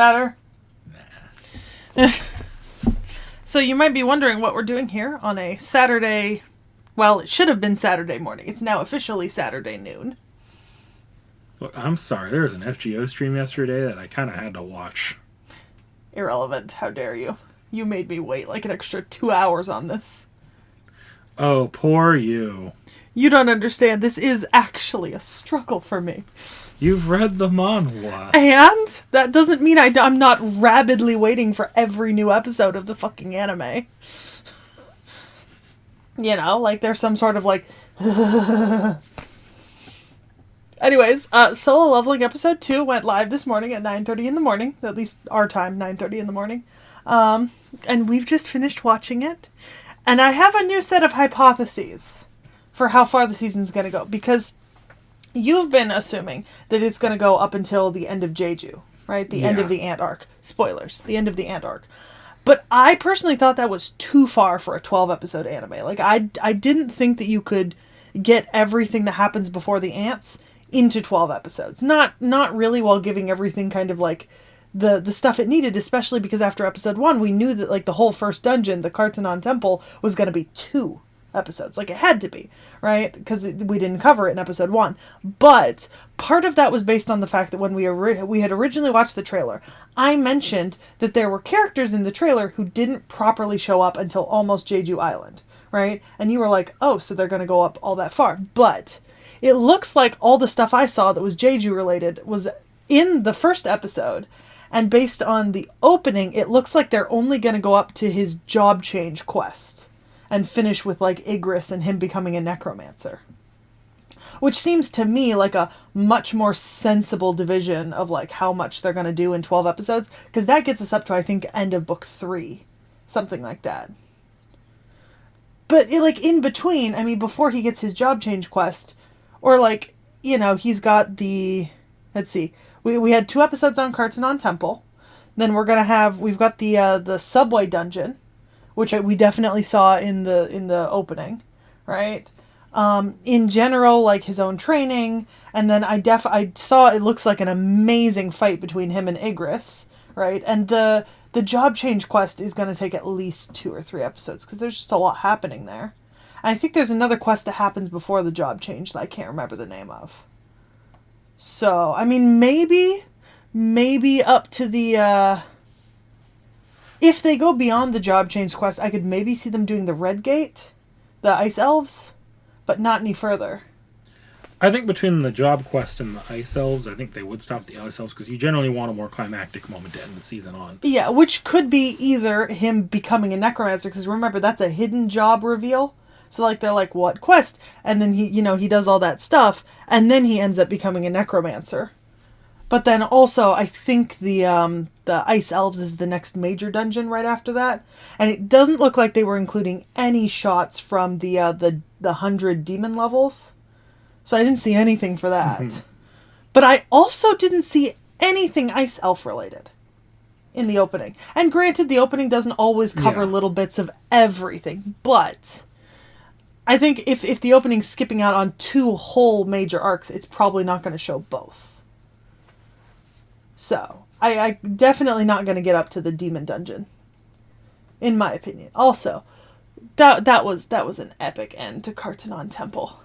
Better? Nah. So you might be wondering what we're doing here on a Saturday. Well, it should have been Saturday morning. It's now officially Saturday noon. Look, I'm sorry. There was an FGO stream yesterday that I kind of had to watch. Irrelevant. How dare you? You made me wait like an extra 2 hours on this. Oh, poor you. You don't understand. This is actually a struggle for me. You've read the manhwa. And that doesn't mean I'm not rabidly waiting for every new episode of the fucking anime. You know, like there's some sort of like... Anyways, Solo Leveling Episode 2 went live this morning at 9:30 in the morning. At least our time, 9:30 in the morning. And we've just finished watching it. And I have a new set of hypotheses for how far the season's going to go. Because you've been assuming that it's going to go up until the end of Jeju, right? The end of the Ant arc. Spoilers. The end of the Ant arc. But I personally thought that was too far for a 12-episode anime. Like, I didn't think that you could get everything that happens before the ants into 12 episodes. Not really, while giving everything kind of like the stuff it needed, especially because after episode 1, we knew that like the whole first dungeon, the Kartanon Temple, was going to be 2 episodes. Like, it had to be, right? Because we didn't cover it in episode 1. But part of that was based on the fact that when we had originally watched the trailer, I mentioned that there were characters in the trailer who didn't properly show up until almost Jeju Island, right? And you were like, oh, so they're going to go up all that far. But it looks like all the stuff I saw that was Jeju related was in the first episode. And based on the opening, it looks like they're only going to go up to his job change quest and finish with like Igris and him becoming a necromancer. Which seems to me like a much more sensible division of like how much they're going to do in 12 episodes. Because that gets us up to, I think, end of book 3. Something like that. But like in between, I mean, before he gets his job change quest, or like, you know, he's got the, let's see, we had 2 episodes on Kartanon Temple. Then we've got the subway dungeon, which we definitely saw in the opening, right? In general, like his own training, and then I saw it looks like an amazing fight between him and Igris, right? And the job change quest is going to take at least 2 or 3 episodes because there's just a lot happening there. And I think there's another quest that happens before the job change that I can't remember the name of. So, I mean, maybe up to the, if they go beyond the job change quest, I could maybe see them doing the Red Gate, the Ice Elves, but not any further. I think between the job quest and the Ice Elves, I think they would stop the Ice Elves because you generally want a more climactic moment to end the season on. Yeah, which could be either him becoming a necromancer, because remember, that's a hidden job reveal. So, like, they're like, what quest? And then he does all that stuff, and then he ends up becoming a necromancer. But then also, I think the Ice Elves is the next major dungeon right after that. And it doesn't look like they were including any shots from the 100 demon levels. So I didn't see anything for that. Mm-hmm. But I also didn't see anything Ice Elf related in the opening. And granted, the opening doesn't always cover little bits of everything, but I think if the opening's skipping out on 2 whole major arcs, it's probably not going to show both. So, I definitely not going to get up to the demon dungeon, in my opinion. Also, that was an epic end to Kartanon Temple.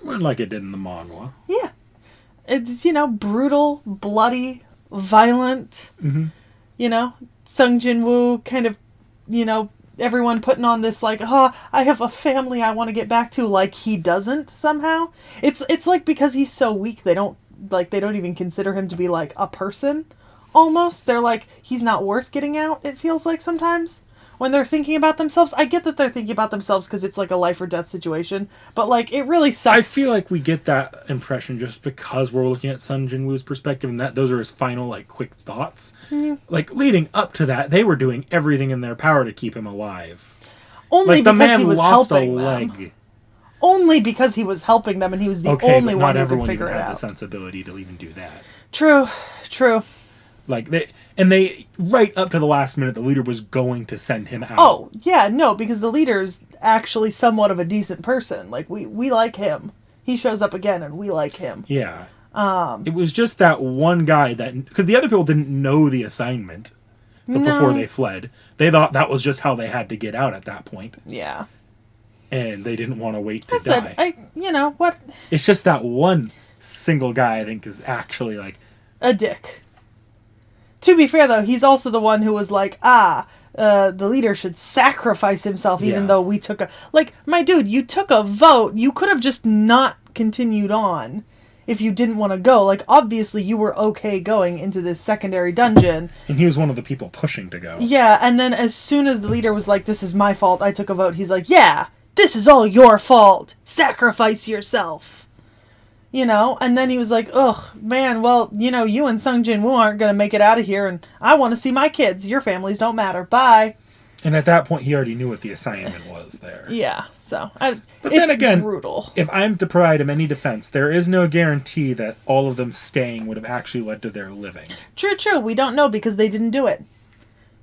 Well, like it did in the manhwa. Yeah. It's, brutal, bloody, violent. Mm-hmm. Sung Jin-woo kind of, everyone putting on this like, I have a family I want to get back to, like he doesn't somehow. It's like because he's so weak they don't even consider him to be like a person almost. They're like, he's not worth getting out, it feels like sometimes when they're thinking about themselves. I get that they're thinking about themselves because it's like a life or death situation, but like it really sucks. I feel like we get that impression just because we're looking at Sung Jin-woo's perspective and that those are his final like quick thoughts. Mm. Like leading up to that, they were doing everything in their power to keep him alive. Only like, the because man he was lost helping a leg. them. Only because he was helping them and he was the only one who could figure it out. Not everyone even had the sensibility to even do that. True. Like they right up to the last minute, the leader was going to send him out. Oh yeah, no, because the leader's actually somewhat of a decent person. Like we like him. He shows up again, and we like him. Yeah. It was just that one guy that... Because the other people didn't know the assignment before they fled. They thought that was just how they had to get out at that point. Yeah. And they didn't want to wait to die. You know, what... It's just that one single guy, I think, is actually, like... a dick. To be fair, though, he's also the one who was like, the leader should sacrifice himself even though we took a... Like, my dude, you took a vote. You could have just not continued on if you didn't want to go. Like, obviously, you were okay going into this secondary dungeon. And he was one of the people pushing to go. Yeah, and then as soon as the leader was like, this is my fault, I took a vote, he's like, yeah, this is all your fault. Sacrifice yourself. You know? And then he was like, ugh, man, well, you know, you and Sung Jin Woo aren't going to make it out of here, and I want to see my kids. Your families don't matter. Bye. And at that point, he already knew what the assignment was there. Yeah, so... But then again, brutal. If I'm to provide him any defense, there is no guarantee that all of them staying would have actually led to their living. True. We don't know because they didn't do it.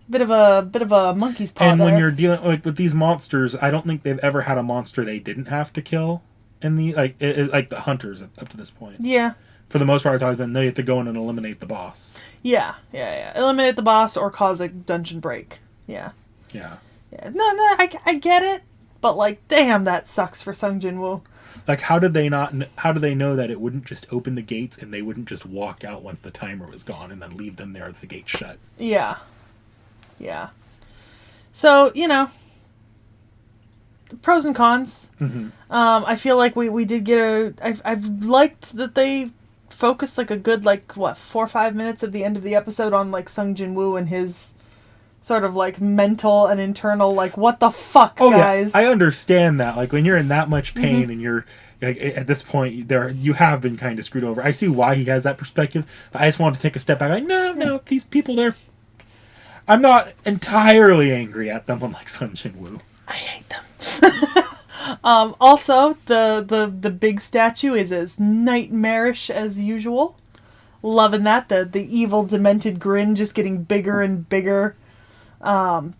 Bit of a monkey's paw And there. when you're dealing with these monsters, I don't think they've ever had a monster they didn't have to kill. In the like the hunters up to this point. Yeah. For the most part, it's always been, no, you have to go in and eliminate the boss. Yeah. Eliminate the boss or cause a dungeon break. Yeah. Yeah. No, I get it, but like, damn, that sucks for Sung Jin Woo. Like, how did they know that it wouldn't just open the gates and they wouldn't just walk out once the timer was gone and then leave them there as the gate shut? Yeah. So, you know, pros and cons. Mm-hmm. I feel like we did get I've liked that they focused like a good 4 or 5 minutes at the end of the episode on like Sung Jin Woo and his sort of like mental and internal like what the fuck, guys. Yeah. I understand that. Like when you're in that much pain and you're like at this point you have been kind of screwed over. I see why he has that perspective, but I just want to take a step back. Like no, these people I'm not entirely angry at them unlike Sung Jin Woo. I hate them. Also, the big statue is as nightmarish as usual. Loving that. The evil, demented grin just getting bigger and bigger.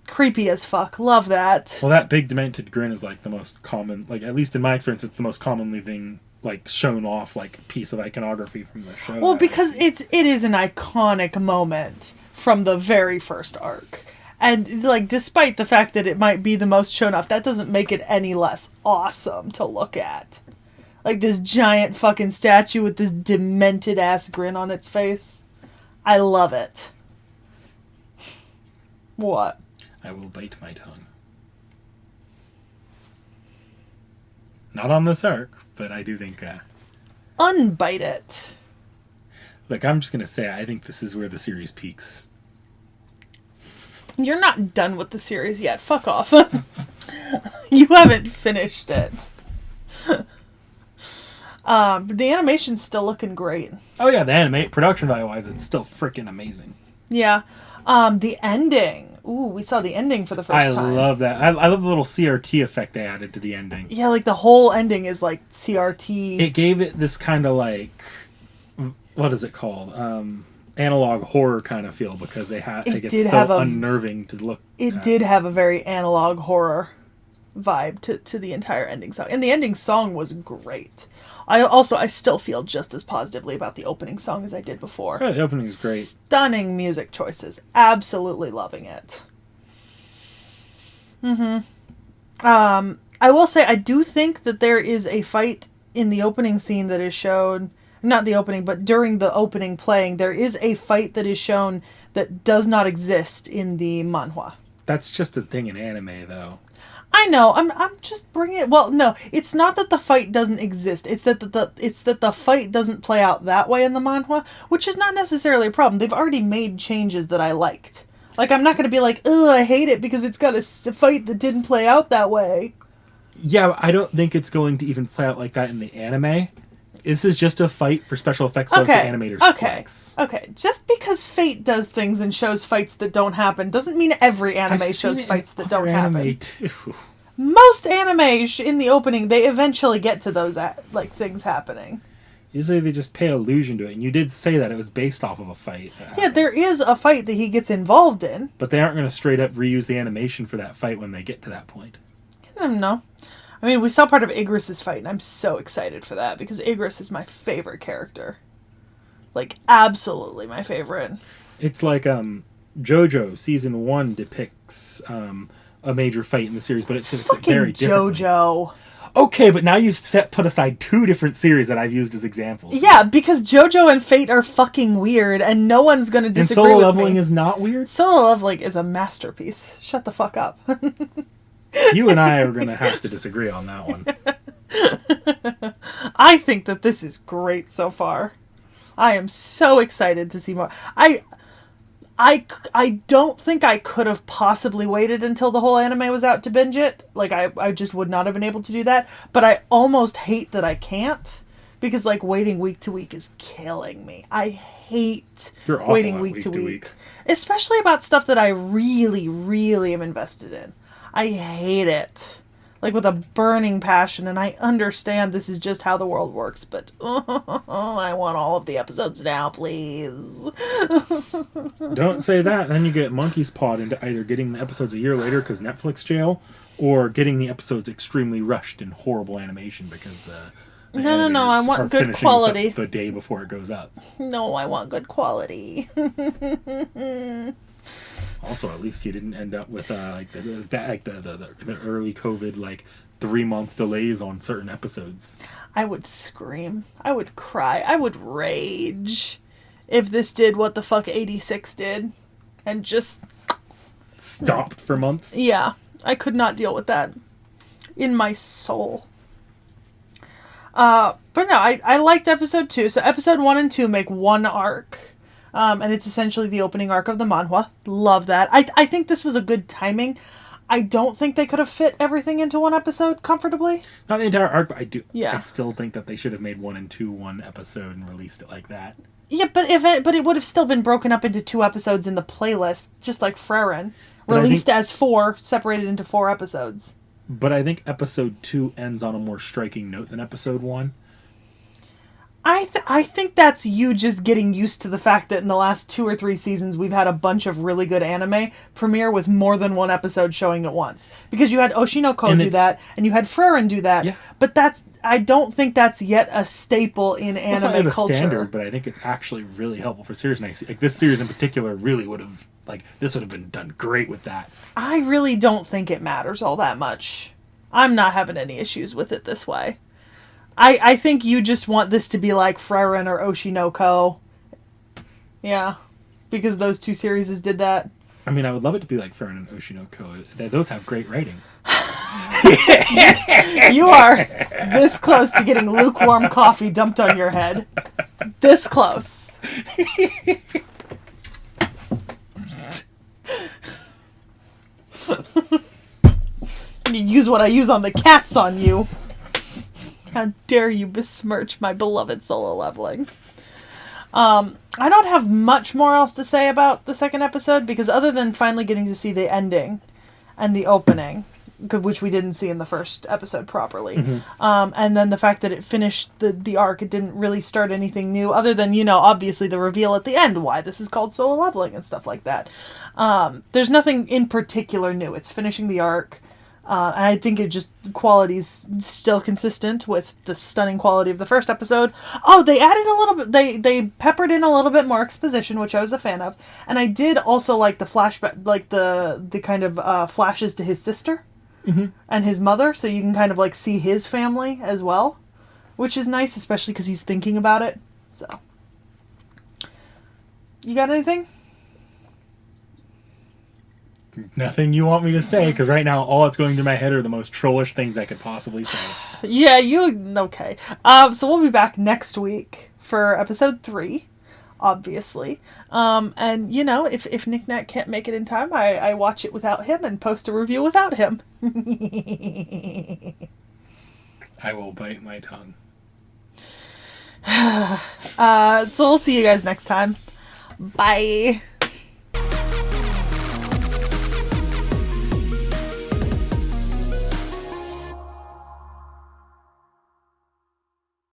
Creepy as fuck. Love that. Well, that big demented grin is like the most common, like at least in my experience, it's the most commonly thing like shown off like piece of iconography from the show. Well, because it is an iconic moment from the very first arc. And, like, despite the fact that it might be the most shown off, that doesn't make it any less awesome to look at. Like, this giant fucking statue with this demented-ass grin on its face. I love it. What? I will bite my tongue. Not on this arc, but I do think... Unbite it. Look, I'm just going to say, I think this is where the series peaks. You're not done with the series yet. Fuck off. You haven't finished it. But the animation's still looking great. Oh yeah, the production value-wise, it's still freaking amazing. Yeah. The ending. Ooh, we saw the ending for the first time. I love that. I love the little CRT effect they added to the ending. Yeah, like the whole ending is like CRT. It gave it this kind of like... What is it called? Analog horror kind of feel because it gets so unnerving to look at. Did have a very analog horror vibe to the entire ending song. And the ending song was great. I still feel just as positively about the opening song as I did before. Yeah, the opening is great. Stunning music choices. Absolutely loving it. I will say I do think that there is a fight in the opening scene that is shown... Not the opening, but during the opening playing, there is a fight that is shown that does not exist in the manhwa. That's just a thing in anime, though. I know. I'm just bringing it. Well, no, it's not that the fight doesn't exist. It's that the fight doesn't play out that way in the manhwa, which is not necessarily a problem. They've already made changes that I liked. Like, I'm not going to be like, ugh, I hate it because it's got a fight that didn't play out that way. Yeah, I don't think it's going to even play out like that in the anime. This is just a fight for special effects of the animators' flex. Okay. Just because Fate does things and shows fights that don't happen doesn't mean every anime shows fights that don't happen. Too. Most anime in the opening, they eventually get to those things happening. Usually they just pay allusion to it, and you did say that it was based off of a fight. Yeah, there is a fight that he gets involved in. But they aren't going to straight up reuse the animation for that fight when they get to that point. I don't know. I mean, we saw part of Igris's fight, and I'm so excited for that, because Igris is my favorite character. Like, absolutely my favorite. It's like JoJo season 1 depicts a major fight in the series, but it's Fucking very differently. JoJo. Okay, but now you've put aside 2 different series that I've used as examples. Yeah, because JoJo and Fate are fucking weird, and no one's gonna disagree and with Solo Leveling me. is not weird? Solo Leveling is a masterpiece. Shut the fuck up. You and I are gonna have to disagree on that one. I think that this is great so far. I am so excited to see more. I don't think I could have possibly waited until the whole anime was out to binge it. Like, I just would not have been able to do that. But I almost hate that I can't. Because, like, waiting week to week is killing me. I hate waiting week to week. Especially about stuff that I really, really am invested in. I hate it. Like, with a burning passion, and I understand this is just how the world works, but I want all of the episodes now, please. Don't say that. Then you get monkey's pawed into either getting the episodes a year later because Netflix jail, or getting the episodes extremely rushed in horrible animation because the No, I want good quality. the day before it goes up. No, I want good quality. Also, at least you didn't end up with the early COVID 3-month delays on certain episodes. I would scream. I would cry. I would rage if this did what the fuck 86 did, and just stopped for months. Yeah, I could not deal with that in my soul. But no, I liked episode 2. So episode 1 and 2 make one arc. And it's essentially the opening arc of the manhwa. Love that. I think this was a good timing. I don't think they could have fit everything into one episode comfortably. Not the entire arc, but I do. Yeah. I still think that they should have made 1 and 2 one episode and released it like that. Yeah, but it would have still been broken up into 2 episodes in the playlist, just like Freren. Released as 4, separated into 4 episodes. But I think episode 2 ends on a more striking note than episode 1. I think that's you just getting used to the fact that in the last 2 or 3 seasons we've had a bunch of really good anime premiere with more than one episode showing at once. Because you had Oshinoko do that, and you had Freren do that. Yeah. But I don't think that's yet a staple in anime culture. It's not a standard, but I think it's actually really helpful for series. And this series in particular really would have, this would have been done great with that. I really don't think it matters all that much. I'm not having any issues with it this way. I think you just want this to be like Freren or Oshinoko. Yeah. Because those 2 series did that. I mean, I would love it to be like Freren and Oshinoko. Those have great writing. You are this close to getting lukewarm coffee dumped on your head. This close. You use what I use on the cats on you. How dare you besmirch my beloved Solo Leveling. I don't have much more else to say about the second episode, because other than finally getting to see the ending and the opening, which we didn't see in the first episode properly, and then the fact that it finished the arc, it didn't really start anything new, other than, obviously the reveal at the end, why this is called Solo Leveling and stuff like that. There's nothing in particular new. It's finishing the arc. And I think quality's still consistent with the stunning quality of the first episode. Oh, they added a little bit, they peppered in a little bit more exposition, which I was a fan of. And I did also like the flashback, like the kind of flashes to his sister and his mother, so you can kind of see his family as well, which is nice, especially because he's thinking about it. So, you got anything? Nothing you want me to say, because right now all that's going through my head are the most trollish things I could possibly say. Yeah, okay. So we'll be back next week for episode 3, obviously. And, if Nick Nat can't make it in time, I watch it without him and post a review without him. I will bite my tongue. So we'll see you guys next time. Bye.